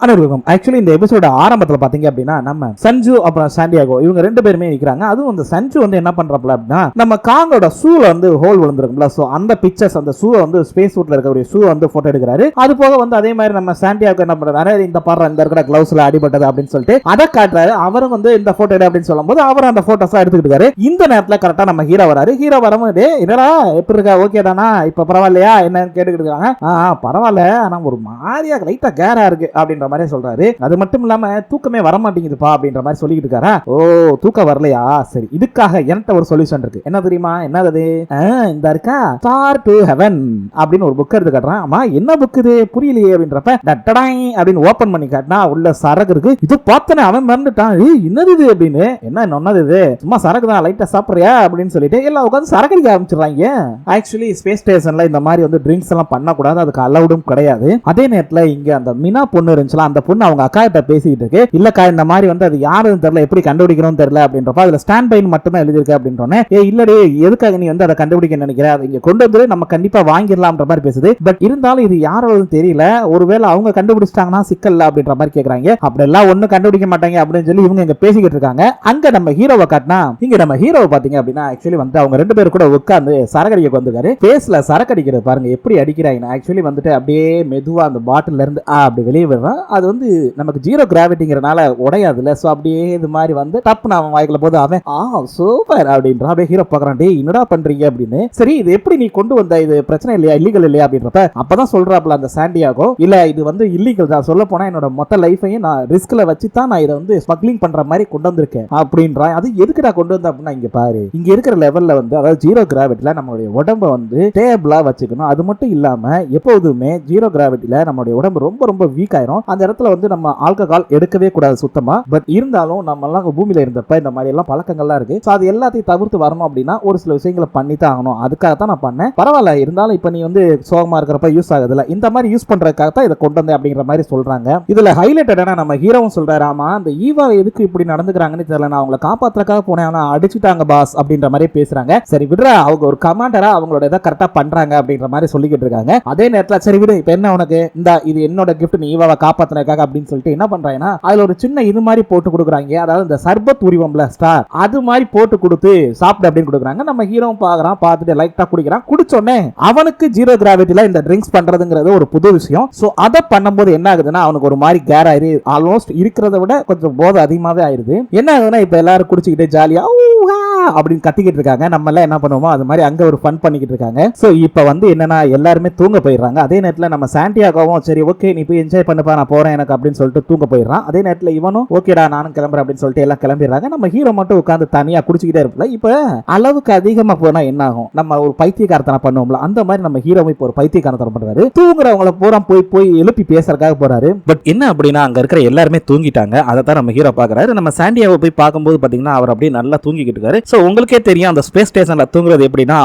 அனைவருக்கும் ஆக்சுவலி இந்த எபிசோட ஆரம்பத்தில் பார்த்தீங்க அப்படின்னா நம்ம சஞ்சு அப்புறம் சாண்டியாகோ இவங்க ரெண்டு பேருமே நிற்கிறாங்க. அதுவும் அந்த சஞ்சு வந்து என்ன பண்றாப்ல அப்படின்னா நம்ம காங்கோட ஷூல வந்து ஹோல் விழுந்திருக்கும்ல, ஸோ அந்த பிக்சர்ஸ் அந்த ஷூ வந்து ஸ்பேஸ் சூட்ல இருக்கக்கூடிய ஷூ வந்து போட்டோ எடுக்கிறாரு. அது போக வந்து அதே மாதிரி நம்ம சாண்டியாகோ என்ன பண்றாரு, இந்த பாரு இந்த இருக்கிற கிளவுஸ்ல அடிபட்டது அப்படின்னு சொல்லிட்டு அதை காட்டுறாரு. அவரும் வந்து இந்த போட்டோ எடு அப்படின்னு சொல்லும் போது அவர் அந்த போட்டோஸ் எடுத்துக்கிட்டு இருக்காரு. இந்த நேரத்தில் கரெக்டா நம்ம ஹீரோ வராரு. ஹீரோ வரும்போது என்னடா எப்படி இருக்கா, ஓகே தானா, இப்ப பரவாயில்லையா என்னன்னு கேட்டுக்கிட்டு இருக்காங்க. பரவாயில்ல, ஆனா ஒரு மாதிரியா லைட்டா கேரா இருக்கு அப்படின்ற மாதிரி சொல்றாரு. அது மட்டும் இல்லாம தூக்கமே வர மாட்டேங்குதுப்பா அப்படின்ற மாதிரி சொல்லிட்டு இருக்காரா. ஓ தூக்கம் வரலையா, சரி இதுக்காக என்கிட்ட ஒரு சொல்யூஷன் இருக்கு, என்ன தெரியுமா, என்னது இந்த இருக்கா ஸ்டார் டு ஹெவன் அப்படின்னு ஒரு புக் எடுத்து காட்டுறான். ஆமா என்ன புக் இது புரியலையே அப்படின்றப்ப டட்டடாய் அப்படின்னு ஓபன் பண்ணி காட்டினா உள்ள சரக்கு இருக்கு. இது பார்த்தனே அவன் மறந்துட்டான், என்னது இது அப்படின்னு. என்ன என்னது இது, சும்மா சரக்கு தான், லைட்டா சாப்பிடுறியா அப்படின்னு சொல்லிட்டு எல்லாம் உட்காந்து சரக்கு அடிக்க ஆரம்பிச்சிடுறாங்க. ஆக்சுவலி ஸ்பேஸ் ஸ்டேஷன்ல இந்த மாதிரி வந்து ட்ரிங்க்ஸ் எல்லாம் பண்ணக்கூடாது, அதுக்கு அலவுடும் கிடையாது. அதே நேரத்தில் இங்க அந்த மினா பொண்ணு இருந்துச்சுல, அந்த பொண்ணு அவங்க அக்கா கிட்ட பேசிட்டு இருக்கு. இல்லக்கா இந்த மாதிரி வந்து அது யாருன்னு தெரியல, எப்படி கண்டுபிடிக்கணும்னு தெரியல அப்படின்றப்ப அதுல ஸ்டாண்ட் பை மட்டும் தான் எழுதிருக்கு அப்படின்றோன்னே, இல்லடி எதுக்காக நீ வந்து அதை கண்டுபிடிக்க நினைக்கிற, அதை இங்க கொண்டு வந்து நம்ம கண்டிப்பா வாங்கிடலாம்ன்ற மாதிரி பேசுது. பட் இருந்தாலும் இது யாரோட தெரியல, ஒருவேளை அவங்க கண்டுபிடிச்சிட்டாங்கன்னா சிக்கல்ல அப்படின்ற மாதிரி கேக்குறாங்க. அப்படி எல்லாம் ஒண்ணு கண்டுபிடிக்க மாட்டாங்க அப்படின்னு சொல்லி இவங்க இங்க பேசிக்கிட்டு இருக்காங்க. அங்க நம்ம ஹீரோவை காட்டினா, இங்க நம்ம ஹீரோவை பாத்தீங்க அப்படின்னா ஆக்சுவலி வந்து அவங்க ரெண்டு பேரும் கூட உட்கார்ந்து சரக்கடிக்க வந்திருக்காரு. பேஸ்ல சரக்கு அடிக்கிறது பாருங்க எப்படி அடிக்கிறாங்க. ஆக்சுவலி வந்துட்டு அப்படியே மெதுவா அந்த பாட்டில் இருந்து அப்படி வெளியே விடுறான். அது வந்து நமக்கு ஜீரோ கிராவிட்டிங்கிறனால உடையாதுல, சோ அப்படியே இது மாதிரி வந்து டப்புன்னு அவன் வாய்க்குள்ள போது அவன் சூப்பர் அப்படின்ற அப்படியே ஹீரோ பார்க்கறான். டேய் என்னடா பண்றீங்க அப்படின்னு. சரி இது எப்படி நீ கொண்டு வந்த, இது பிரச்சனை இல்லையா, இல்லீகல் இல்லையா அப்படின்றப்ப அப்பதான் சொல்றாப்ல அந்த சாண்டியாகோ, இல்ல இது வந்து இல்லீகல் தான், சொல்ல போனா என்னோட மொத்த லைஃபையும் நான் ரிஸ்க்ல வச்சு தான் நான் இதை வந்து ஸ்மக்லிங் பண்ற மாதிரி கொண்டு வந்திருக்கேன் அப்படின்றான். அது எதுக்கு நான் கொண்டு வந்தேன் அப்படின்னா, இங்க பாரு இங்க இருக்கிற லெவல்ல வந்து அதாவது ஜீரோ கிராவிட்டில நம்மளுடைய உடம்ப வந்து ஸ்டேபிளா வச்சுக்கணும். அது மட்டும் இல்லாம எப்போதுமே ஜீரோ கிராவிட்டில நம்மளுடைய உடம்பு ரொம்ப ரொம்ப வீக் ஆயிரும். அந்த இடத்துல வந்து நம்ம ஆல்கஹால் எடுக்கவே கூடாது சுத்தமா. பட் இருந்தாலும் நம்ம எல்லாம் பூமியில இருந்தப்ப இந்த மாதிரி எல்லாம் பழக்கங்கள்லாம் இருக்கு. சோ அது எல்லாத்தையும் தவிர்த்து வரணும் அப்படின்னா ஒரு சில விஷயங்களை பண்ணி தான் ஆகணும். அதுக்காக தான் நான் பண்ணேன். பரவாயில்ல இருந்தாலும் இப்ப நீ வந்து சோகமா இருக்கிறப்ப யூஸ் ஆகுதுல, இந்த மாதிரி யூஸ் பண்றதுக்காக தான் இதை கொண்டு வந்தேன் அப்படிங்கிற மாதிரி சொல்றாங்க. இதுல ஹைலைட்டடான நம்ம ஹீரோவும் சொல்றாரு, ஆமா அந்த ஈவா எதுக்கு இப்படி நடந்துக்கிறாங்கன்னு தெரியல, நான் அவங்களை காப்பாத்துறதுக்காக போனேன், ஆனா அடிச்சுட்டாங்க பாஸ் அப்படின்ற மாதிரி பேசுறாங்க. சரி விடுறா, அவங்க ஒரு கமாண்டரா அவங்களோட இதை கரெக்டா பண்றாங்க அப்படின்ற மாதிரி சொல்லிக்கிட்டு இருக்காங்க. அதே நேரத்துல சரி விடு, இப்ப என்ன உனக்கு இந்த இது என்னோட கிஃப்ட், நீ ஈவாவை காப்பாத்துறதுக்காக அப்படின்னு சொல்லிட்டு என்ன பண்றாங்கன்னா அதுல ஒரு சின்ன இது மாதிரி போட்டு கொடுக்குறாங்க. அதாவது இந்த சர்பத் உரிவம்ல ஸ்டார் அது மாதிரி போட்டு கொடுத்து சாப்பிடு அப்படின்னு கொடுக்குறாங்க. நம்ம ஹீரோவும் பாக்குறான், பார்த்துட்டு லைட்டா குடிக்கிறான். குடிச்சோடனே அவனுக்கு ஜீரோ கிராவிட்டில இந்த ட்ரிங்க்ஸ் பண்றதுங்கிறது ஒரு புது விஷயம். சோ அதை பண்ணும்போது என்ன ஆகுதுன்னா அவனுக்கு ஒரு மாதிரி கேர் ஆயிரு, ஆல்மோஸ்ட் இருக்கிறத விட கொஞ்சம் போதை அதிகமாவே ஆயிருது. என்ன ஆகுதுன்னா இப்ப எல்லாரும் குடிச்சுக்கிட்டு ஜாலியா அப்படின்னு கத்திக்கிட்டு இருக்காங்க. நம்ம எல்லாம் என்ன பண்ணுவோமோ அது மாதிரி அங்க ஒரு ஃபன் பண்ணிக்கிட்டு இருக்காங்க. சோ இப்ப வந்து என்னன்னா எல்லாருமே தூங்க போயிடுறாங்க. அதே நேரத்துல நம்ம சாண்டியாகோவும் சரி ஓகே நீ போய் என்ஜாய் பண்ணப்பா நான் போறேன் எனக்கு அப்படின்னு சொல்லிட்டு தூங்க போயிடுறான். அதே நேரத்துல இவனும் ஓகேடா நானும் கிளம்புறேன் அப்படின்னு சொல்லிட்டு எல்லாம் கிளம்பிடுறாங்க. நம்ம ஹீரோ மட்டும் உட்காந்து தனியா குடிச்சுக்கிட்டே இருப்பல. இப்ப அளவுக்கு அதிகமா போனா என்ன ஆகும், நம்ம ஒரு பைத்தியக்காரத்தனை பண்ணுவோம்ல, அந்த மாதிரி நம்ம ஹீரோ இப்ப ஒரு பைத்தியக்காரத்தனை பண்றாரு. தூங்குறவங்கள பூரா போய் போய் எழுப்பி பேசுறதுக்காக போறாரு. பட் என்ன அப்படின்னா அங்க இருக்கிற எல்லாருமே தூங்கிட்டாங்க. அதை தான் நம்ம ஹீரோ பாக்குறாரு. நம்ம சாண்டியாவை போய் பார்க்கும்போது பாத்தீங்கன்னா அவர் அப்படியே நல்லா தூங்கிக்கிட்டு இருக்காரு. சோ உங்களுக்கே தெரியும் அந்த ஸ்பேஸ் ஸ்டேஷன்ல தூங்குறது எப்படின்னா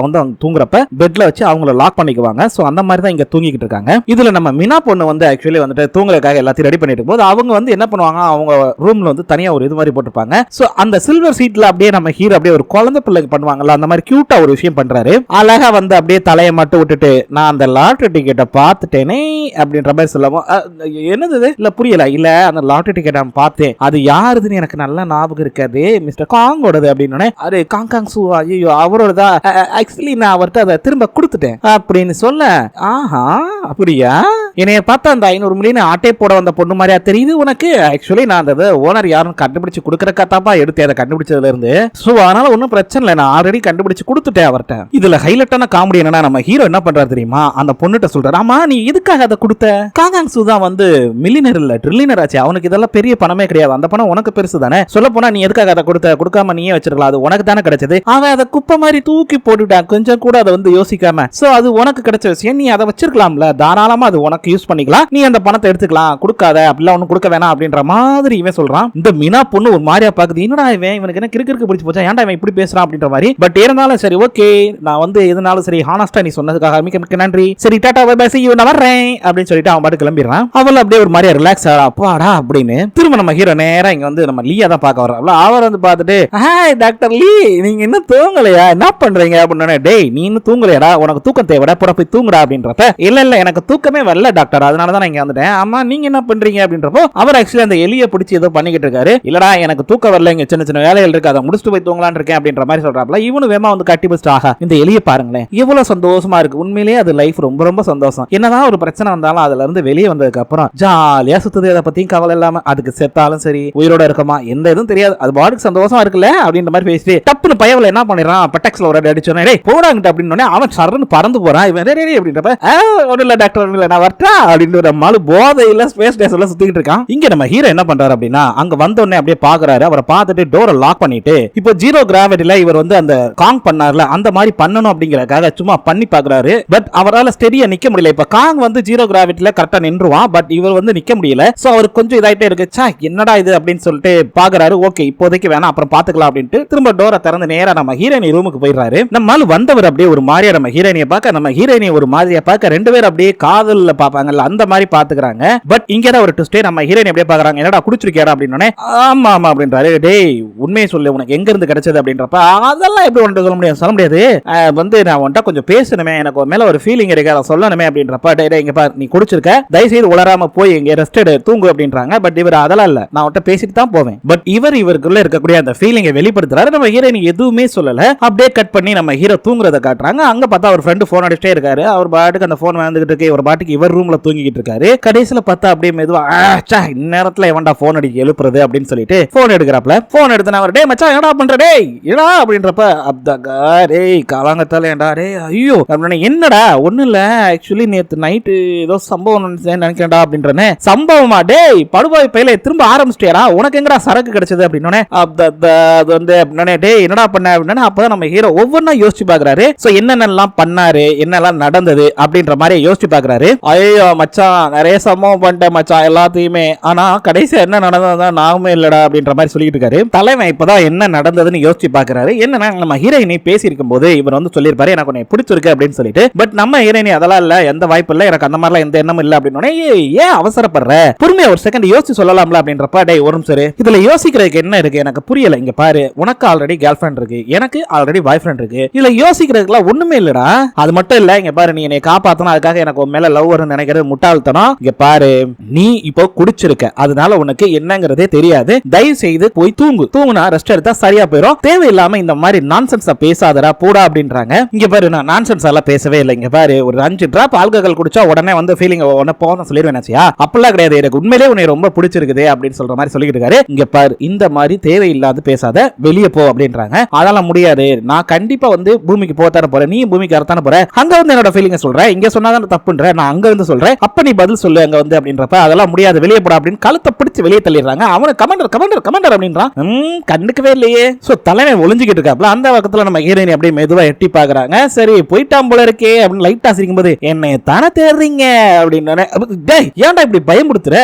வந்து தூங்குறப்ப பெட்ல வச்சு அவங்கள லாக் பண்ணிக்குவாங்க. சோ அந்த மாதிரி தான் இங்க தூங்கிக்கிட்டு இருக்காங்க. இதுல நம்ம மினா பொண்ணு வந்து ஆக்சுவலி வந்துட்டு தூங்குறதுக்காக எல்லாத்தையும் ரெடி பண்ணிட்டு போது அவங்க வந்து என்ன பண்ணுவாங்க, அவங்க ரூம்ல வந்து தனியா ஒரு இது மாதிரி போட்டுருப்பாங்க. சோ அந்த சில்வர் சீட்ல அப்படியே நம்ம ஹீரோ அப்படியே ஒரு குழந்தை பிள்ளைக்கு பண்ணுவாங்கல்ல அந்த மாதிரி கியூட்டா ஒரு விஷயம் பண்றாரு. அழகா வந்து அப்படியே தலையை மட்டும் விட்டுட்டு நான் அந்த லாட்டரி டிக்கெட்டை பார்த்துட்டேனே அப்படின்ற மாதிரி சொல்லவும் என்னது இல்ல புரியல, இல்ல அந்த லாட்டரி டிக்கெட் நான் பார்த்தேன், அது யாருதுன்னு எனக்கு நல்ல ஞாபகம் இருக்காது, மிஸ்டர் காங்கோடது அப்படின்னு. அது காங்காங் சூ, ஐயோ அவரோடதா, ஆக்சுவலி நான் அவர்கிட்ட அதை திரும்ப கொடுத்துட்டேன் அப்படின்னு சொல்ல, ஆஹா அப்படியா, என்னைய பார்த்தா அந்த 500 மில்லியன் ஆட்டை போட வந்த பொண்ணு மாதிரியா தெரியுது உனக்கு, ஆக்சுவலி நான் அந்த ஓனர் யாரும் கண்டுபிடிச்சு கொடுக்கறக்காத்தாப்பா எடுத்து அதை கண்டுபிடிச்சதுல இருந்து, சோ அதனால ஒன்னும் பிரச்சனை இல்லை, நான் ஆல்ரெடி கண்டுபிடிச்சு கொடுத்துட்டேன் அவர்கிட்ட. இதுல ஹைலைட்டான காமெடி என்னன்னா நம்ம ஹீரோ என்ன பண்றாரு தெரியுமா, அந்த பொண்ணுகிட்ட சொல்றாரு, ஆமா நீ எதுக்காக அதை கொடுத்த, காங்காங் சூ தான் வந்து மில்லியனர் இல்ல ட்ரில்லியனர் ஆச்சு, அவனுக்கு இதெல்லாம் பெரிய பணமே கிடையாது, அந்த பணம் உனக்கு பெருசு தானே, சொல்ல போனா நீ எதுக்காக அதை கொடுத்த, கொடுக்காம நீயே வச்சிருக்கலாம், அது உனக்கு தானே கிடைச்சது, அவன் அதை குப்பை மாதிரி தூக்கி போட்டுட்டான் கொஞ்சம் கூட அதை வந்து யோசிக்காம, சோ அது உனக்கு கிடைச்ச விஷயம், நீ அதை வச்சிருக்கலாம்ல, தாராளமா அது உனக்கு யூஸ் பண்ணிக்கலாம், நீ அந்த பணத்தை எடுத்துக்கலாம், கொடுக்காத அப்படிலாம் ஒன்னும் கொடுக்க வேணாம் அப்படின்ற மாதிரி இவன் சொல்றான். இந்த மினா பொண்ணு ஒரு மாதிரியா பாக்குது, என்னடா இவனுக்கு என்ன கிறுக்கு பிடிச்சு போச்சா, ஏன்டா இவன் இப்படி பேசுறான் அப்படின்ற மாதிரி. பட் இருந்தாலும் சரி ஓகே நான் வந்து எதுனாலும் சரி ஹானஸ்டா நீ சொன்னதுக்காக மிக்க மிக்க நன்றி, சரி tata bye bye see you நான் வர்றேன் அப்படின்னு சொல்லிட்டு அவன் பாட்டு கிளம்பிடுறான். அவள் அப்படியே ஒரு மாதிரியா ரிலாக்ஸ் ஆறா, அப்பாடா அப்படின்னு. திரும்ப நம்ம ஹீரோ நேரா இங்க வந்து நம்ம லீயா தான் பார்க்க வர்றா. அவர் வந்து பார்த்துட்டு ஹாய் டாக்டர் லீ நீங்க இன்னும் தூங்கலையா, என்ன பண்றீங்க அப்படின்னு. டேய் நீ இன்னும் தூங்கலையாடா, உனக்கு தூக்கம் தேவைடா, புற போய் தூங்குடா அப்படின்றப்ப இல்ல இல்ல எனக்கு தூக்கமே வரல இல்ல டாக்டர் அதனால தான் நான் இங்க வந்துட்டேன். ஆமா நீங்க என்ன பண்றீங்க அப்படின்றப்போ அவர் ஆக்சுவலி அந்த எலியை பிடிச்சி ஏதோ பண்ணிக்கிட்டு இருக்காரு. இல்லடா எனக்கு தூக்கம் வரல, இங்க சின்ன சின்ன வேலைகள் இருக்கு, அதை முடிச்சுட்டு போய் தூங்கலான்னு இருக்கேன் அப்படின்ற மாதிரி சொல்றாப்ல. இவனு வேமா வந்து கட்டி பிடிச்சிட்டு ஆகா இந்த எலியை பாருங்களேன் எவ்வளவு சந்தோஷமா இருக்கு, உண்மையிலேயே அது லைஃப் ரொம்ப ரொம்ப சந்தோஷம். என்னதான் ஒரு பிரச்சனை வந்தாலும் அதுல இருந்து வெளியே வந்ததுக்கு அப்புறம் ஜாலியா சுத்துது, அதை பத்தியும் கவலை இல்லாம. அதுக்கு செத்தாலும் சரி உயிரோட இருக்குமா எந்த இதுவும் தெரியாது, அது பாட்டுக்கு சந்தோஷமா இருக்குல்ல அப்படின்ற மாதிரி பேசிட்டு டப்புனு பயவுல என்ன பண்ணிடுறான், பெட்டக்ஸ்ல ஒரு அடிச்சோன்னே டேய் போடாங்கிட்ட அப்படின்னு அவன் சரன்னு பறந்து போறான். இவன் ரே அப்படின்றப்ப ஒன்றும் இல்ல டாக்டர் ஒன்றும் இல்ல நான் வரட்டா அப்படின்னு ஒரு மாலு போதையில ஸ்பேஸ் ஸ்டேஷன்ல சுத்திட்டு இருக்கான். இங்க நம்ம ஹீரோ என்ன பண்றாரு அப்படின்னா அங்க வந்த உடனே அப்படியே பாக்குறாரு. அவரை பார்த்துட்டு டோரை லாக் பண்ணிட்டு இப்போ ஜீரோ கிராவிட்டில இவர் வந்து அந்த காங் பண்ணார்ல அந்த மாதிரி பண்ணணும் அப்படிங்கறதுக்காக சும்மா பண்ணி பாக்குறாரு. பட் அவரால் ஸ்டெடியா நிக்க முடியல. இப்ப காங் வந்து ஜீரோ கிராவிட்டில கரெக்டா நின்றுவான், பட் இவர் வந்து நிக்க முடியல. சோ அவருக்கு கொஞ்சம் இதாயிட்டே இருக்கு. சா என்னடா இது அப்படின்னு சொல்லிட்டு பாக்குறாரு. ஓகே இப்போதைக்கு வேணா அப்புறம் பாத்துக்கலாம் அப்படின்ட்டு திரும்ப டோரை திறந்து நேரா நம்ம ஹீரோயினி ரூமுக்கு போயிடுறாரு. நம்மால வந்தவர் அப்படியே ஒரு மாதிரியா நம்ம ஹீரோயினியை பார்க்க, நம்ம ஹீரோயினி ஒரு மாதிரியா பார்க்க, ரெண்டு பேரும் அப்படியே காதல்ல பாப்பாங்கல்ல அந்த மாதிரி பாத்துக்கிறாங்க. பட் இங்கதான் ஒரு ட்விஸ்டே, நம்ம ஹீரோயினி அப்படியே பாக்குறாங்க. என்னடா குடிச்சிருக்கியாடா அப்படின்னு. ஆமா ஆமா அப்படின்றாரு. டேய் உண்மையை சொல்லு உனக்கு எங்க இருந்து கிடைச்சது அப்படின்றப்ப அதெல்லாம் எப்படி உன்கிட்ட சொல்ல முடியாது வந்து நான் உன்கிட்ட கொஞ்சம் பேசணுமே, எனக்கு மேல ஒரு ஃபீலிங் இருக்கு அதை சொல்லணுமே அப்படின்றப்ப டேய் இங்க பாரு நீ குடிச்சிருக்க, தயவு செய்து உளராம போய் இங்க ரெஸ்ட் எடு தூங்கு அப்படின்றாங்க. பட் இவர் அதெல்லாம் இல்ல, நான் உன்கிட்ட பேசிட்டு தான் போவேன். பட் இவருக்குள்ள இருக்கக்கூடிய அந்த ஃபீலிங்கை வெளிப்படுத்துறாரு. நம்ம ஹீரோயினி எதுவுமே சொல்லல, அப்படியே கட் பண்ணி நம்ம ஹீரோ தூங்குறத காட்டுறாங்க. அங்க பார்த்தா அவர் ஃப்ரெண்டு போன் அடிச்சிட்டே இருக்காரு. அவர் பாட்டுக்கு அந்த போன் வந்துகிட்டு இருக்கு, இவர் பாட்டுக்கு இவர் ரூம்ல தூங்கிட்டு இருக்காரு. கடைசியில பார்த்தா அப்படியே மெதுவா இந்நேரத்துல எவன்டா போன் அடிக்க எழுப்புறது அப்படின்னு சொல்லிட்டு போன் எடுக்கிறாப்ல. போன் எடுத்து அவர் டேய் மச்சான் என்னடா பண்ற டேய் என்னடா அப்படின்றப்ப அப்தகா டேய் காலாங்கத்தால ஏண்டா டேய் ஐயோ அப்படின்னா என்னடா ஒண்ணு இல்ல ஆக்சுவலி நேத்து நைட்டு ஏதோ சம்பவம் நினைக்கிறேன்டா அப்படின்றனே. சம்பவமா டேய் படுபாய் பையில திரும்ப ஆரம்பிச்சிட்டியாடா, உனக்கு எங்கடா சரக்கு கிடைச்சது அப்படின்னு அது வந்து அப்படின்னே டேய் என்னடா பண்ண அப்படின்னா. அப்பதான் நம்ம ஹீரோ ஒவ்வொன்னா யோசிச்சு பாக்குறாரு. சோ என்னென்னலாம் பண்ணாரு என்னெல்லாம் நடந்தது அப்படின்ற மாதிரி யோசிச்சு பாக்குறாரு. ஐயோ மச்சான் நிறைய சம்பவம் பண்ணிட்டேன் மச்சான் எல்லாத்தையுமே, ஆனா கடைசியா என்ன நடந்ததா நாமே இல்லடா அப்படின்ற மாதிரி சொல்லிட்டு இருக்காரு. தலைவன் இப்பதான் என்ன நடந்ததுன்னு யோசிச்சு பாக்குறாரு. என்னன்னா நம்ம ஹீரோயினி பேசி இருக்கும் போது இவர் வந்து சொல்லியிருப்பாரு எனக்கு உன்னை பிடிச்சிருக்கு அப்படின்னு சொல்லிட்டு. பட் நம்ம ஹீரோயினி அதெல்லாம் இல்ல, எந்த வாய்ப்பு இல்ல, எனக்கு அந்த மாதிரிலாம் எந்த எண்ணமும் இல்ல அப்படின்னு. ஏன் அவசரப்படுற, பொறுமையா ஒரு செகண்ட் யோசிச்சு சொல்லலாம்ல அப்படின்றப்ப டேய் ஒரு நிமிஷம் இதுல யோசிக்கிறதுக்கு என்ன இருக்கு எனக்கு புரியல. இங்க பாரு உனக்கு ஆல்ரெடி கேர்ள் ஃபிரெண்ட் இருக்கு, எனக்கு ஆல்ரெடி பாய் ஃபிரெண்ட் இருக்கு, இதுல யோசிக்கிறதுக்குலாம் ஒண்ணுமே இல்லடா. அது மட்டும் இல்ல இங்க பாரு நீ என்னை காப்பாத்தணும் அதுக்காக எனக்கு உன் மேல லவ் வரும்னு நினைக்கிறது முட்டாள்தனம். இங்க பாரு நீ இப்போ குடிச்சிருக்க அதனால உனக்கு என்னங்கிறதே தெரியாது, தயவு செய்து போய் தூங்குனா ரெஸ்ட் எடுத்தா சரியா போயிடும், தேவையில்லாம இந்த மாதிரி நான்சென்ஸா பேசாதடா போடா அப்படின்றாங்க. இங்க பாரு நான் நான்சென்ஸ் எல்லாம் பேசவே இல்லை. இங்க பாரு ஒரு 5 டிராப் ஆல்கஹால் குடிச்சா உடனே வந்து ஃபீலிங் உடனே போகணும் சொல்லிடுவேன் அப்பெல்லாம் கிடையாது, எனக்கு உண்மையிலேயே உன்னை ரொம்ப பிடிச்சிருக்குது அப்படின்னு சொல்ற மாதிரி சொல்லிட்டு இருக்காரு. இங்க பாரு இந்த மாதிரி தேவையில்லாத பேசாத வெளியே போ அப்படின்றாங்க. அதெல்லாம் முடியாது, நான் கண்டிப்பா வந்து பூமிக்கு போத்தான போறேன், நீ பூமிக்கு வரத்தான போற, அங்க வந்து என்னோட ஃபீலிங் சொல்றேன், இங்க சொன்னாதான் தப்புன்ற, நான் அங்க வந்து சொல்றேன், அப்ப நீ பதில் சொல்லு அங்க வந்து அப்படின்றப்ப அதெல்லாம் முடியாது வெளியே போட அப்படின்னு கழுத்தை பிடிச்சு வெளியே தள்ளிடுறாங்க. அவனை கமாண்டர் கமாண்டர் கமாண்டர் அப்படின்றான். கண்டுக்கவே இல்லையே. சோ தலைமை ஒளிஞ்சுக்கிட்டு இருக்காப்ல. அந்த பக்கத்துல நம்ம ஹீரோயினி அப்படியே மெதுவா எட்டி பாக்குறாங்க. சரி போயிட்டான் போல இருக்கே அப்படின்னு லைட்டா சிரிக்கும் போது என்னை தானே தேடுறீங்க அப்படின்னு. டேய் ஏன்டா இப்படி பயமுடுத்துற,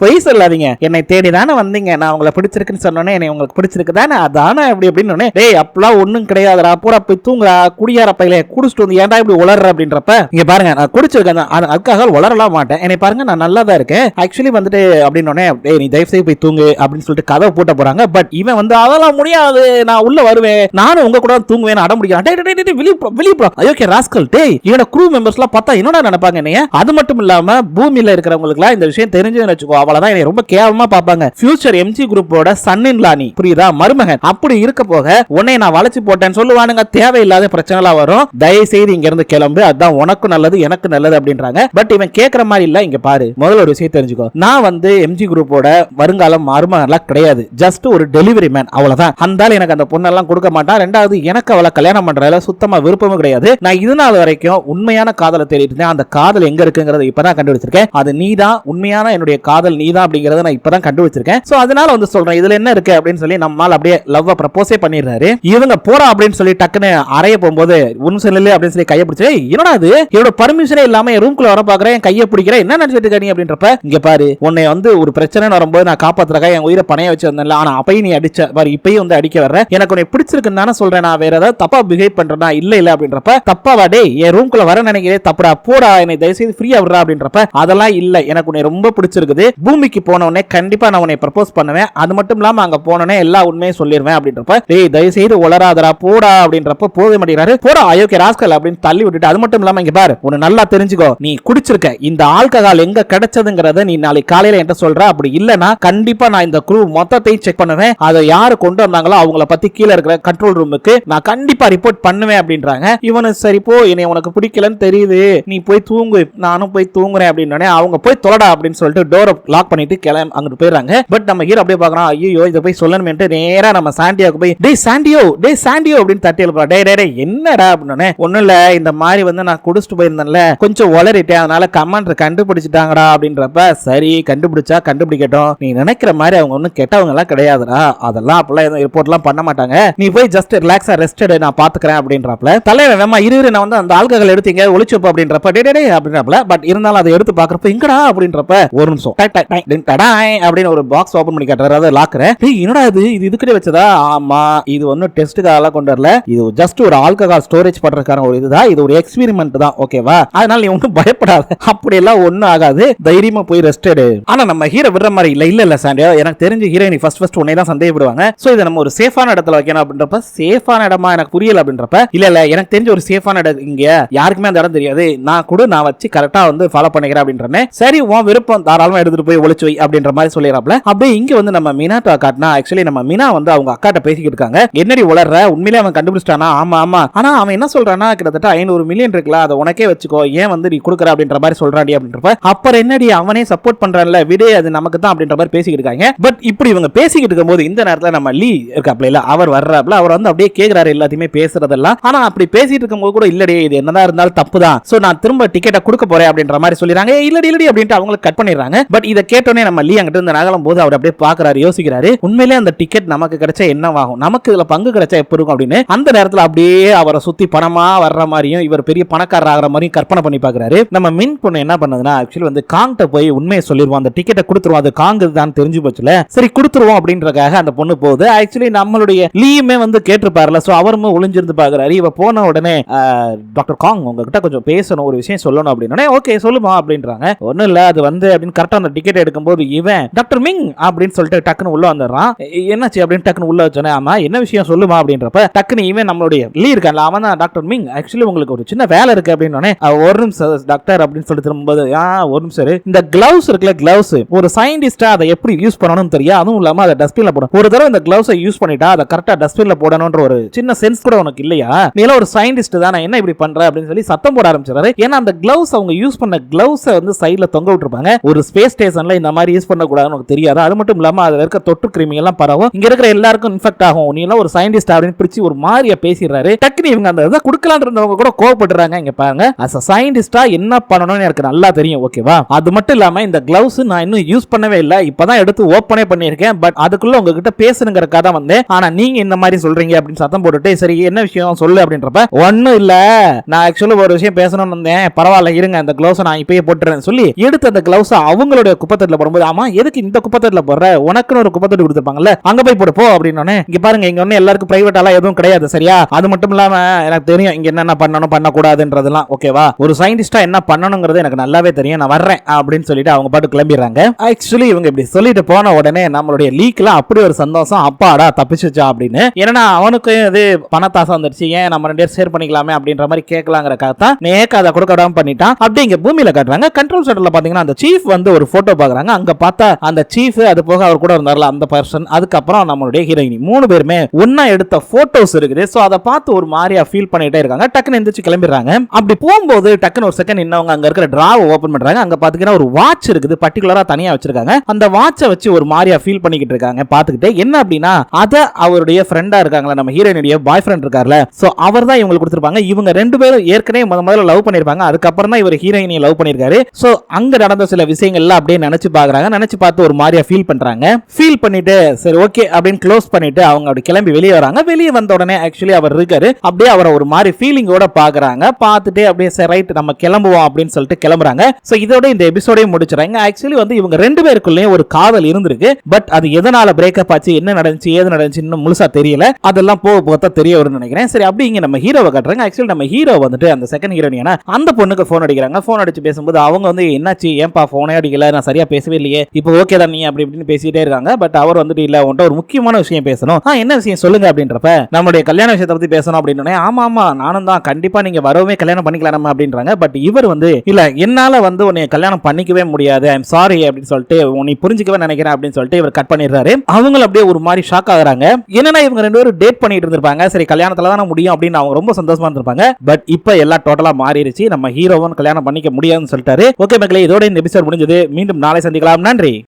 பொய் சொல்லாதீங்க, என்னை தேடி தானே வந்தீங்க, நான் உங்களை பிடிச்சிருக்குன்னு சொன்னோன்னே என்னை உங்களுக்கு பிடிச்சிருக்கு தானே அதானே அப்படி அப்படின்னு. டேய் அப்பெல்லாம் ஒண்ணும் கிடையாதுடா, பூரா போய் தூங்குறா குடியார பையில குடிச்சிட்டு வந்து ஏன்டா இப்படி உளர்ற அப்படின்றப்ப இங்க பாருங்க நான் குடிச்சிருக்கேன் அதுக்காக உளரலாம் மாட்டேன், என்னை பாருங்க நான் நல்லா தான் இருக்கேன் ஆக்சுவலி வந்துட்டு அப்படின்னு. டேய் நீ தயவு செய்து போய் தூங்கு அப்படின்னு சொல்லிட்டு கதவை போட்ட போறாங்க. பட் இவன் வந்து அதெல்லாம் முடியாது நான் உள்ள வருவேன், நானும் உங்க கூட தூங்குவேன் அட முடியும். டேய் ராஸ்கல் டேய் என்னோட க்ரூ மெம்பர்ஸ்லாம் பார்த்தா என்னடா நினைப்பாங்க என்னைய. அது மட்டும் இல்லாம பூமியில இருக்கிறவங்களுக்குலாம் இந்த விஷயம் தெரிஞ்சுன்னு வச்சுக்கோ அவ்வளவுதான் என்னை ரொம்ப கேவலமா பார்ப்பாங்க. ஃபியூச்சர் எம்ஜி குரூப்போட சன் இன் லா நீ புரியுதா மருமகன், அப்படி இருக்க போக உன்னை நான் வளைச்சு போட்டேன்னு சொல்லுவானுங்க, தேவையில்லாத பிரச்சனைலாம் வரும், தயவு செய்து இங்க இருந்து கிளம்பு அதான் உனக்கு நல்லது எனக்கு நல்லது அப்படின்றாங்க. பட் இவன் கேட்கற மாதிரி இல்ல. இங்க பாரு முதல்ல ஒரு விஷயம் தெரிஞ்சுக்கோ, நான் வந்து எம்ஜி குரூப்போட வருங்காலம் மருமகன்லாம் கிடையாது, ஜஸ்ட் ஒரு டெலிவரி மேன் அவ்வளவுதான். அந்தால எனக்கு அந்த பொண்ணெல்லாம் கொடுக்க மாட்டான். ரெண்டாவது எனக்கு அவளை கல்யாணம் பண்றதுல சுத்தமா விருப்பமும் கிடையாது. நான் இது நாள் வரைக்கும் உண்மையான காதலை தேடிட்டு இருந்தேன், அந்த காதல் எங்க இருக்குங்கிறத இப்பதான் கண்டுபிடிச்சிருக்கேன். அது நீதான் உண்மையான என்னுடைய காதல் நீதான் அப்படிங்கறத நான் இப்பதான் கண்டுபிடிச்சிருக்கேன். சோ அதனால வந்து சொல்றேன் இதுல என்ன இருக்கு அப்படின்னு சொல்லி நம்மால் அப்படியே லவ்வ ப்ரப்போஸே பண்ணிடுறாரு. இவங்க போறா அப்படின்னு சொல்லி டக்குன்னு அறைய போகும்போது ஒன்னு சொல்லல அப்படின்னு சொல்லி கையை பிடிச்சு என்னடா அது என்னோட பர்மிஷனே இல்லாம ரூம்குள்ள வர பாக்குறேன் கையை பிடிக்கிறேன் என்ன நினைச்சிட்டு இருக்க நீ அப்படின்றப்ப இங்க பாரு உன்னை வந்து ஒரு பிரச்சனை வரும்போது நான் காப்பாத்துறக்கா என் உயிரை பணைய வச்சு வந்தேன்ல, ஆனா அப்பயும் நீ அடிச்ச பாரு இப்பயும் வந்து அடிக்க வர்ற, எனக்கு உன்னை பிடிச்சிருக்குன்னு தானே சொல்றேன், நான் வேற ஏதாவது தப்பா பிஹேவ் பண்றேனா இல்ல இல்ல அப்படின்றப்ப தப்பாவா டே என் ரூம்குள்ள வர நினைக்கிறேன் தப்புடா போடா என்னை தயவு செய்து ஃப்ரீயா விடுறா அப்படின்றப்ப அதெல்லாம் இல்ல எனக்கு உன்னை ரொம்ப பிடிச்சிருக்குது, பூமிக்கு போன உடனே கண்டிப்பா நான் உன்னை ப்ரப்போஸ் பண்ணுவேன், அது மட்டும் இல்லாம அங்க போனோடனே எல்லா உண்மையும் சொல்லிடுவேன் அப்படின்றப்ப டேய் தயவு செய்து உளராதரா போடா அப்படின்றப்ப போக மாட்டேங்கிறாரு. போடா அயோக்கிய ராஸ்கல் அப்படின்னு தள்ளி விட்டுட்டு அது மட்டும் இல்லாம இங்க பாரு உன்னை நல்லா தெரிஞ்சுக்கோ நீ குடிச்சிருக்க இந்த ஆல்கஹால் எங்க கிடைச்சதுங்கறத நீ நாளைக்கு காலையில என்கிட்ட சொல்ற, அப்படி இல்லனா கண்டிப்பா நான் இந்த குரூ மொத்தத்தையும் செக் பண்ணுவேன், அதை யாரு கொண்டு வந்தாங்களோ அவங்கள பத்தி கீழ இருக்கிற கண்ட்ரோல் ரூமுக்கு நான் கண்டிப்பா ரிப்போர்ட் பண்ணுவேன் அப்படின்றாங்க. இவனு சரி போ, என்னை உனக்கு பிடிக்கலன்னு தெரியுது, நீ போய் தூங்கு, நானும் போய் தூங்குறேன் அப்படின்னு அவங்க போய் தொலைடா அப்படின்னு சொல்லிட்டு டோரை லாக் பண்ணிட்டு அங்கிட்டு போயிடுறாங்க. பட் நம்ம ஹீரோ அப்படியே பாக்குறான், ஐயோ இதை போய் சொல்லணும்னு நேரா நம்ம சாண்டியாக்கு போய் டேய் சாண்டியோ அப்படின்னு தட்டி எழுப்புறா. டே என்னடா அப்படின்னு. ஒண்ணும் இல்ல, இந்த மாதிரி வந்து நான் குடிச்சிட்டு போயிருந்தேன்ல, கொஞ்சம் உளறிட்டேன், அதனால கமாண்டர் கண்டுபிடிச்சிட்டாங்கடா அப்படின்றப்ப சரி கண்டுபிடிச்சா கண்டுபிடிக்கட்டும், நீ நினைக்கிற மாதிரி அவங்க ஒன்னும் கெட்டவங்க எல்லாம் கிடையாதுடா, அதெல்லாம் அப்பெல்லாம் எதுவும் ரிப்போர்ட் எல்லாம் பண்ண மாட்டாங்க, நீ போய் ஜஸ்ட் ரிலாக்ஸா ரெஸ்ட் எடு, நான் பாத்துக்கிறேன் அப்படின்றப்பல தலைவன் வேமா இரு நான் வந்து அந்த ஆல்கஹால் எடுத்தீங்க ஒளிச்சு வைப்ப அப்படின்றப்ப டே அப்படின்றப்பல. பட் இருந்தாலும் அதை எடுத்து பாக்குறப்ப எங்கடா அப்படின்றப்ப ஒரு நிமிஷம் அப்படின்னு ஒரு பாக்ஸ் ஓபன் பண்ணி காட்டுறாரு. அதை லாக்குற, என்னடா இது இதுக்கிட்டே வச்சதா? ஆமா, இது ஒன்னும் டெஸ்ட்டுக்காக கொண்டு வரல, இது ஜஸ்ட் ஒரு ஆல்கஹால் ஸ்டோரேஜ் பண்றதுக்கான ஒரு இதுதான், இது ஒரு எக்ஸ்பெரிமெண்ட் தான், ஓகேவா? அதனால நீ ஒன்னும் பயப்படாத, அப்படி எல்லாம் ஒன்னும் ஆகாது, தைரியமா போய் ரெஸ்ட் எடு. ஆனா நம்ம ஹீரோ விடுற மாதிரி இல்ல சாண்டியா, எனக்கு தெரிஞ்ச ஹீரோயினி ஃபர்ஸ்ட் உன்னை தான் சந்தேகப்படுவாங்க, சோ இதை நம்ம ஒரு சேஃபான இடத்துல வைக்கணும் அப்படின்றப்ப, சேஃபான இடமா எனக்கு புரியல அப்படின்றப்ப, இல்ல எனக்கு தெரிஞ்ச ஒரு சேஃபான இடம் இங்க யாருக்குமே அந்த இடம் தெரியாது, நான் வச்சு கரெக்டா வந்து ஃபாலோ பண்ணிக்கிறேன் அப்படின்றனே. சரி உன் விருப்பம், தாராளமா எடுத்துட்டு போய் ஒளிச்சு வை அப்படின்ற மாதிரி சொல்லிடுறாப்ல. அப்படியே இங்க வந்து நம்ம மீனாட்ட காட்டினா, ஆக்சுவலி நம்ம மீனா வந்து அவங்க அக்காட்ட பேசிக்கிட்டு இருக்காங்க. என்னடி உளர்ற, உண்மையிலே அவன் கண்டுபிடிச்சிட்டானா? ஆமா, ஆனா அவன் என்ன சொல்றானா, கிட்டத்தட்ட 500 மில்லியன் இருக்குல்ல, அதை உனக்கே வச்சுக்கோ, ஏன் வந்து நீ கொடுக்குற அப்படின்ற மாதிரி சொல்றாடி அப்படின்றப்ப, அப்புறம் என்னடி அவனே சப்போர்ட் பண்றான்ல, விடு அது நமக்கு தான் அப்படின்ற மாதிரி பேசிக்கிட்டு இருக்காங்க. பட் இப்படி இவங்க பேசிக்கிட்டு இருக்கும்போது இந்த நேரத்துல நம்ம லீ இருக்காப்ல, இல்ல அவர் வர்றாப்ல, அவர் வந்து அப்படியே கேக்குறாரு எல்லாத்தையுமே பேசுறதெல்லாம். ஆனா அப்படி பேசிட்டு இருக்கும்போது கூட இல்லடி இது என்னதான் இருந்தாலும் தப்பு தான், சோ நான் திரும்ப டிக்கெட்டை கொடுக்க போறேன் அப்படின்ற மாதிரி சொல்லிடுறாங்க. இல்லடி அப்படின்ட்டு அவங்களுக்கு கட் பண்ணிடுறாங்க. பட் இதை கேட்டோன்னே நம்ம லீ அங்கிட்டு இருந்து நகலும் போது அவர் அப்படியே பாக்குறாரு, யோசிக்கிறாரு, உண்மையிலே அந்த டிக்கெட் நமக்கு கிடைச்சா என்னவாகும், நமக்கு இதுல பங்கு கிடைச்சா எப்படி இருக்கும் அப்படின்னு. அந்த நேரத்துல அப்படியே அவரை சுத்தி பணமா வர்ற மாதிரியும் இவர் பெரிய பணக்காரர் ஆகிற மாதிரியும் கற்பனை பண்ணி பாக்குறாரு. நம்ம மின் பொண்ணு என்ன பண்ணதுன்னா, ஆக்சுவலி வந்து காங்கிட்ட போய் உண்மையை சொல்லிடுவோம், அந்த டிக்கெட்டை கொடுத்துருவோம், அது காங்கு தான் தெரிஞ்சு போச்சுல, சரி கொடுத்துருவோம் அப்படின்றக்காக அந்த பொண்ணு போகுது. ஆக்சுவலி நம்மளுடைய லீயுமே வந்து கேட்டிருப்பாருல, சோ அவருமே ஒளிஞ்சிருந்து பாக்குறாரு. இவ போன உடனே டாக்டர் காங் உங்ககிட்ட கொஞ்சம் பேசணும், ஒரு விஷயம் சொல்லணும் அப்படின்னு. ஓகே சொல்லுமா அப்படின்றாங்க. ஒன்னும் இல்ல, அது வந்து அப்படின்னு கரெக்டா அந்த டிக்கெட் எடுக்கும்போது இவன் டாக்டர் மிங் அப்படின்னு சொல்லிட்டு டக்குன்னு உள்ள வந்துடுறான். என்னாச்சு அப்படின்னு டக்குன்னு உள்ள வச்சோன்னே, ஆமா என்ன விஷயம் சொல்லுமா அப்படின்றப்ப டக்குன்னு இவன் நம்மளுடைய லீ இருக்கான்ல, அவன் தான் டாக்டர் மிங், ஆக்சுவலி உங்களுக்கு ஒரு சின்ன வேலை இருக்கு அப்படின்னு. ஒரு நிமிஷம் டாக்டர் அப்படின்னு சொல்லிட்டு திரும்பும்போது, ஒரு நிமிஷம், இந்த கிளவுஸ் இருக்குல்ல, கிளவுஸ் ஒரு சயின்டிஸ்டா அதை எப்படி யூஸ் பண்ணணும்னு தெரியும், அதுவும் இல்லாம அதை டஸ்ட்பின்ல போடணும், ஒரு தடவை இந்த கிளவுஸை யூஸ் பண்ணிட்டா அதை கரெக்டா டஸ்ட்பின்ல போடணும்ன்ற ஒரு சின்ன சென்ஸ் கூட உனக்கு இல்லையா, நீ ஒரு சயின்டிஸ்ட் தான், என்ன இப்படி பண்ற அப்படின்னு சொல்லி சத்தம் போட ஆரம்பிச்சாரு. ஏன்னா அந்த கிளவுஸ் அவங்க யூஸ் பண்ண கிளவுஸ் வந்து சைடுல தொங்க விட்டுருப்பாங்க, ஒரு ஸ்பேஸ் ஸ்டேஷன்ல இந்த மாதிரி யூஸ் பண்ண கூடாதுன்னு உனக்கு தெரியாது, அது மட்டும் இல்லாம அதுல இருக்க தொற்று கிருமி எல்லாம் பரவும், இங்க இருக்கிற எல்லாருக்கும் இன்ஃபெக்ட் ஆகும், நீ எல்லாம் ஒரு சயின்டிஸ்ட் அப்படின்னு பிரிச்சு ஒரு மாதிரியா பேசிடுறாரு. டக்குனு இவங்க அந்த இதை கொடுக்கலான்னு இருந்தவங்க கூட கோவப்படுறாங்க. இங்க பாருங்க, அஸ் அ சயின்டிஸ்டா என்ன பண்ணணும்னு எனக்கு நல்லா தெரியும், ஓகேவா? அது மட்டும் இல்லாம இந்த கிளவுஸ் நான் இன்னும் யூஸ் பண்ணவே இல்லை, இப்பதான் எடுத்து ஓப்பனே பண்ணிருக்கேன், பட் அதுக்குள்ள உங்ககிட்ட பேசணுங்கிறக்காக தான் வந்தேன், ஆனா நீங்க இந்த மாதிரி சொல்றீங்க அப்படின்னு சத்தம் போட்டுட்டு, சரி என்ன விஷயம் சொல்லு அப்படின்றப்ப, ஒன்னும் இல்ல நான் ஆக்சுவலி ஒரு விஷயம் பேசணும்னு வந்தேன், பரவாயில்ல இருங்க அந்த கிளவுஸ் நான் இப்பயே போட்டுறேன்னு சொல்லி எடுத்து அந்த கிளவுஸ் அவங்களுடைய குப்பத்தட்டுல போடும்போது, ஆமா எதுக்கு இந்த குப்பத்தட்டுல போடுற, உனக்குன்னு ஒரு குப்பத்தட்டு கொடுத்துருப்பாங்கல்ல, அங்க போய் போடு போ அப்படின்னு. இங்க பாருங்க, இங்க ஒண்ணு எல்லாருக்கும் பிரைவேட்டாலாம் எதுவும் கிடையாது, சரியா? அது மட்டும் இல்லாம எனக்கு தெரியும் இங்க என்னென்ன பண்ணணும் பண்ணக்கூடாதுன்றதெல்லாம், ஓகேவா? ஒரு சயின்டிஸ்டா என்ன பண்ணணுங்கிறது எனக்கு நல்லாவே தெரியும், நான் வர்றேன் அப்படின்னு சொல்லிட்டு அவங்க பாட்டு கிளம்பிடுறாங்க. ஆக்சுவலி இவங்க இப்படி சொல்லிட்டு போன உடனே நம்மளுடைய லீக்ல அப்படி ஒரு சந்தோஷம், அப்பாடா தப்பிச்சுச்சா அப்படின்னு. ஏன்னா அவனுக்கு இது பணத்தாசம் வந்துருச்சு, ஏன் நம்ம ரெண்டு பேரும் ஷேர் பண்ணிக்கலாமே அப்படின்ற மாதிரி கேட்கலாங்கிறக்காக தான் நேக்க அதை கொடுக்க விடாம பண்ணிட்டான். அப்படி இங்க பூமியில காட்டுறாங்க. கண்ட்ரோல் சென்டர்ல பாத்தீங்கன்னா அந்த சீஃப் வந்து ஒரு போட்டோ பாக்குறாங்க. அங்க பார்த்தா அந்த சீஃப், அது போக அவர் கூட இருந்தார்ல அந்த பர்சன், அதுக்கப்புறம் நம்மளுடைய ஹீரோயினி, 3 பேருமே ஒன்னா எடுத்த போட்டோஸ் இருக்குது. சோ அதை பார்த்து ஒரு மாதிரியா ஃபீல் பண்ணிட்டே இருக்காங்க. டக்குன்னு எந்திரிச்சு கிளம்பிடுறாங்க. அப்படி போகும்போது டக்குன்னு ஒரு செகண்ட் இன்னவங்க அங்க இருக்கிற டிராவை ஓபன் பண்றாங்க. அங்க பாத்தீங்கன்னா ஒரு வாட்ச் இருக்குது, பர்டிகுலரா தனியா வச்சிருக்காங்க. அந்த வாட்சை வச்சு ஒரு மாதிரியா ஃபீல் பண்ணிக்கிட்டு இருக்காங்க. பாத்துக்கிட்டே என்ன அப்படின்னா, அத அவருடைய ஃப்ரெண்டா இருக்காங்களா, நம்ம ஹீரோயினுடைய பாய் ஃப்ரெண்ட் இருக்கார்ல, சோ அவர் தான் இவங்களுக்கு கொடுத்திருப்பாங்க. இவங்க 2 பேரும் ஏற்கனவே முதல்ல லவ் பண்ணிருப்பாங்க, அதுக்கப்புறம் தான் இவர் ஹீரோயினியை லவ் பண்ணிருக்காரு. சோ அங்க நடந்த சில விஷயங்கள் எல்லாம் அப்படியே நினைச்சு பாக்குறாங்க. நினைச்சு பார்த்து ஒரு மாதிரியா ஃபீல் பண்றாங்க. ஃபீல் பண்ணிட்டு சரி ஓகே அப்படின்னு க்ளோஸ் பண்ணிட்டு அவங்க அப்படி கிளம்பி வெளியே வராங்க. வெளியே வந்த உடனே ஆக்சுவலி அவர் இருக்காரு, அப்படியே அவரை ஒரு மாதிரி ஃபீலிங்கோட பாக்குறாங்க. பார்த்துட்டு அப்படியே சரி ரைட் நம்ம கிளம்புவோம் அப்படின்னு சொல்லிட்டு கிளம்புறாங்க. சோ இதோட இந்த எபிசோடையும் முடிச்சுறாங்க. ஆக்சுவலி வந்து இவங்க 2 பேருக்குள்ளேயும் ஒரு காதல் இருந்திருக்கு. பட் அது எதனால பிரேக்கப் ஆச்சு, என்ன நடந்துச்சு, ஏது நடந்துச்சு இன்னும் முழுசா தெரியல. அதெல்லாம் போக போக தெரிய வரும்னு நினைக்கிறேன். சரி அப்படி இங்க நம்ம ஹீரோவை காட்டுறாங்க. ஆக்சுவலி நம்ம ஹீரோ வந்துட்டு அந்த செகண்ட் ஹீரோயினா அந்த பொண்ணுக்கு போன் அடிக்கிறாங்க. போன் அடிச்சு பேசும்போது அவங்க வந்து என்னாச்சு, ஏன்பா போனே அடிக்கல, நான் சரியா பேசவே இல்லையே, இப்போ ஓகே தான் நீ அப்படி இப்படின்னு பேசிட்டே இருக்காங்க. பட் அவர் வந்துட்டு இல்ல உன்ட்ட ஒரு முக்கியமான விஷயம் பேசணும், என்ன விஷயம் சொல்லுங்க அப்படின்றப்ப, நம்மளுடைய கல்யாண விஷயத்தை பத்தி பேசணும் அப்படின்னு. ஆமா ஆமா நானும் தான், கண்டிப்பா நீங்க வரவே கல்யாணம் பண்ணிக்கலாம் நம்ம அப்படின்றாங்க. பட் இவர் வந்து இல்ல என்னால வந்து உன்னை கல்யாணம் பண்ணிக்கவே முடியாது, ஐ எம் சாரி அப்படின்னு சொல்லிட்டு உன்னை புரிஞ்சுக்கவே நினைக்கிறேன் அப்படின்னு சொல்லிட்டு இவர் கட் பண்ணிடுறாரு. அவங்களும் அப்படியே ஒரு மாதிரி ஷாக் ஆகுறாங்க. என்னன்னா இவங்க ரெண்டு பேரும் டேட் பண்ணிட்டு இருந்திருப்பாங்க, சரி கல்யாணத்துல தானே முடியும் அப்படின்னு அவங்க ரொம்ப சந்தோஷமா இருந்திருப்பாங்க. பட் இப்ப எல்லாம் டோட்டலா மாறிடுச்சு, நம்ம ஹீரோவும் கல்யாணம் பண்ணிக்க முடியாதுன்னு சொல்லிட்டாரு. ஓகே மக்களே, இதோட இந்த எபிசோட் முடிஞ்சது. மீண்டும் நாளை சந்திக்கலாம். நன்றி.